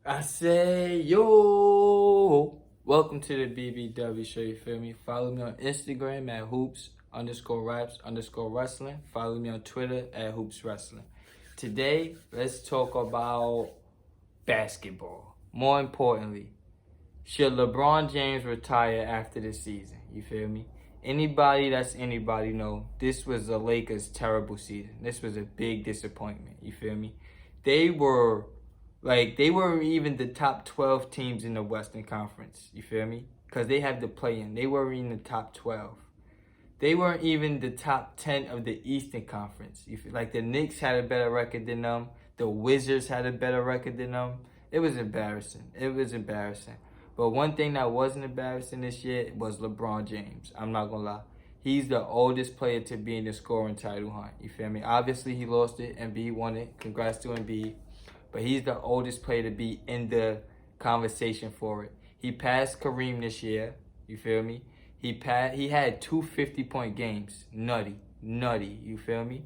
I say, yo, welcome to the BBW show, you feel me? Follow me on Instagram at hoops_raps_wrestling. Follow me on Twitter at hoops wrestling. Today, let's talk about basketball. More importantly, should LeBron James retire after this season? You feel me? Anybody that's anybody know this was the Lakers' terrible season. This was a big disappointment. You feel me? They were they weren't even the top 12 teams in the Western Conference. You feel me? Because they had to play in. They weren't in the top 12. They weren't even the top 10 of the Eastern Conference. You feel like the Knicks had a better record than them. The Wizards had a better record than them. It was embarrassing. It was embarrassing. But one thing that wasn't embarrassing this year was LeBron James. I'm not going to lie. He's the oldest player to be in the scoring title hunt. You feel me? Obviously, he lost it. Embiid won it. Congrats to Embiid. But he's the oldest player to be in the conversation for it. He passed Kareem this year. You feel me? He had two 50-point games. Nutty. You feel me?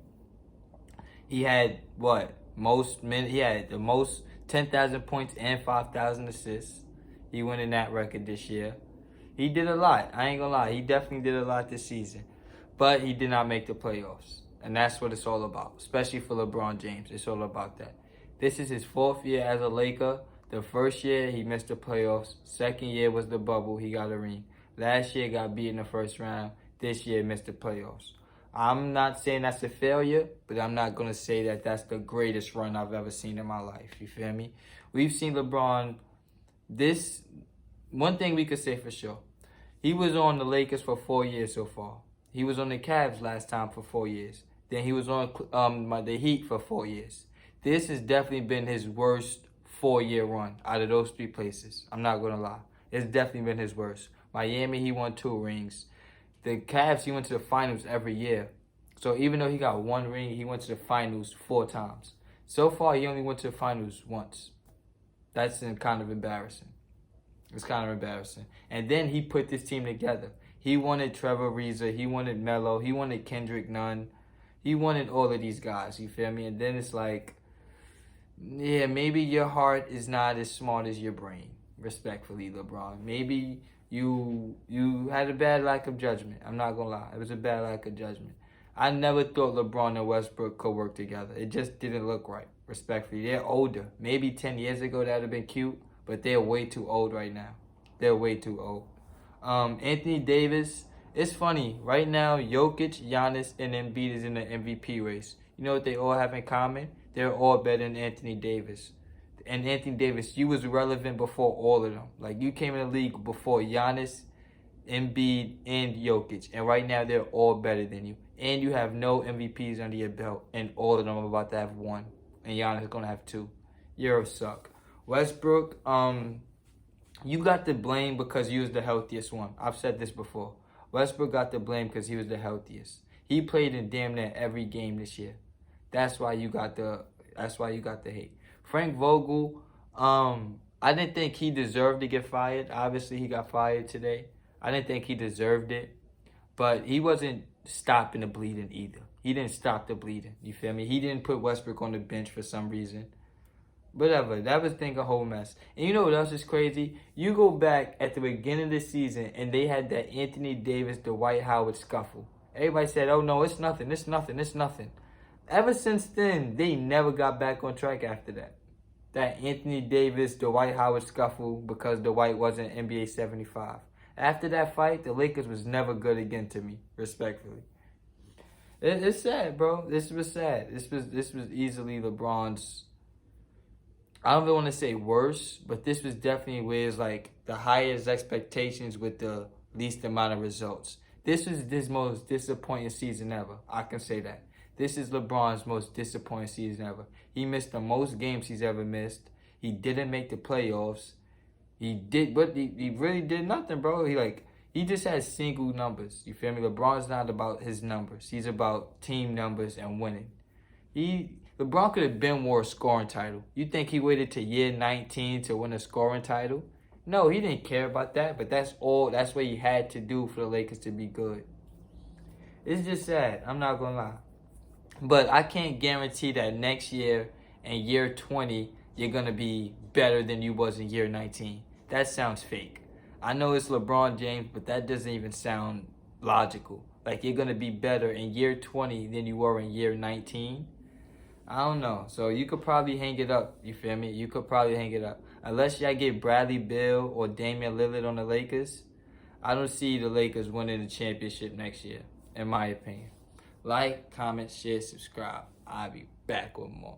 He had he had the most 10,000 points and 5,000 assists. He went in that record this year. He did a lot. I ain't gonna lie. He definitely did a lot this season. But he did not make the playoffs. And that's what it's all about. Especially for LeBron James. It's all about that. This is his fourth year as a Laker. The first year, he missed the playoffs. Second year was the bubble. He got a ring. Last year, got beat in the first round. This year, missed the playoffs. I'm not saying that's a failure, but I'm not going to say that that's the greatest run I've ever seen in my life. You feel me? We've seen LeBron. One thing we could say for sure. He was on the Lakers for 4 years so far. He was on the Cavs last time for 4 years. Then he was on the Heat for 4 years. This has definitely been his worst 4-year run out of those three places. I'm not going to lie. It's definitely been his worst. Miami, he won 2 rings. The Cavs, he went to the finals every year. So even though he got 1 ring, he went to the finals 4 times. So far, he only went to the finals once. That's kind of embarrassing. It's kind of embarrassing. And then he put this team together. He wanted Trevor Ariza. He wanted Melo. He wanted Kendrick Nunn. He wanted all of these guys. You feel me? And then it's like, yeah, maybe your heart is not as smart as your brain. Respectfully, LeBron. Maybe you had a bad lack of judgment. I'm not gonna lie. It was a bad lack of judgment. I never thought LeBron and Westbrook could work together. It just didn't look right. Respectfully. They're older. Maybe 10 years ago that would have been cute, but they're way too old right now. They're way too old. Anthony Davis, it's funny. Right now, Jokic, Giannis, and Embiid is in the MVP race. You know what they all have in common? They're all better than Anthony Davis. And Anthony Davis, you was relevant before all of them. Like, you came in the league before Giannis, Embiid, and Jokic. And right now, they're all better than you. And you have no MVPs under your belt. And all of them are about to have 1. And Giannis is going to have 2. You're a suck. Westbrook, you got the blame because you was the healthiest one. I've said this before. Westbrook got the blame because he was the healthiest. He played in damn near every game this year. That's why you got the hate. Frank Vogel, I didn't think he deserved to get fired. Obviously, he got fired today. I didn't think he deserved it. But he wasn't stopping the bleeding either. He didn't stop the bleeding. You feel me? He didn't put Westbrook on the bench for some reason. Whatever. That was a whole mess. And you know what else is crazy? You go back at the beginning of the season and they had that Anthony Davis, Dwight Howard scuffle. Everybody said, oh no, it's nothing. Ever since then, they never got back on track after that. That Anthony Davis, Dwight Howard scuffle because Dwight wasn't NBA 75. After that fight, the Lakers was never good again to me, respectfully. It's sad, bro. This was sad. This was easily LeBron's, I don't even want to say worse, but this was definitely where it's like the highest expectations with the least amount of results. This was his most disappointing season ever. I can say that. This is LeBron's most disappointing season ever. He missed the most games he's ever missed. He didn't make the playoffs. He really did nothing, bro. He just has single numbers. You feel me? LeBron's not about his numbers. He's about team numbers and winning. LeBron could have been won a scoring title. You think he waited to year 19 to win a scoring title? No, he didn't care about that, but that's what he had to do for the Lakers to be good. It's just sad. I'm not going to lie. But I can't guarantee that next year and year 20 you're going to be better than you was in year 19. That sounds fake. I know it's LeBron James, but that doesn't even sound logical. Like you're going to be better in year 20 than you were in year 19. I don't know. So you could probably hang it up. You feel me? You could probably hang it up. Unless y'all get Bradley Beal or Damian Lillard on the Lakers, I don't see the Lakers winning the championship next year, in my opinion. Like, comment, share, subscribe. I'll be back with more.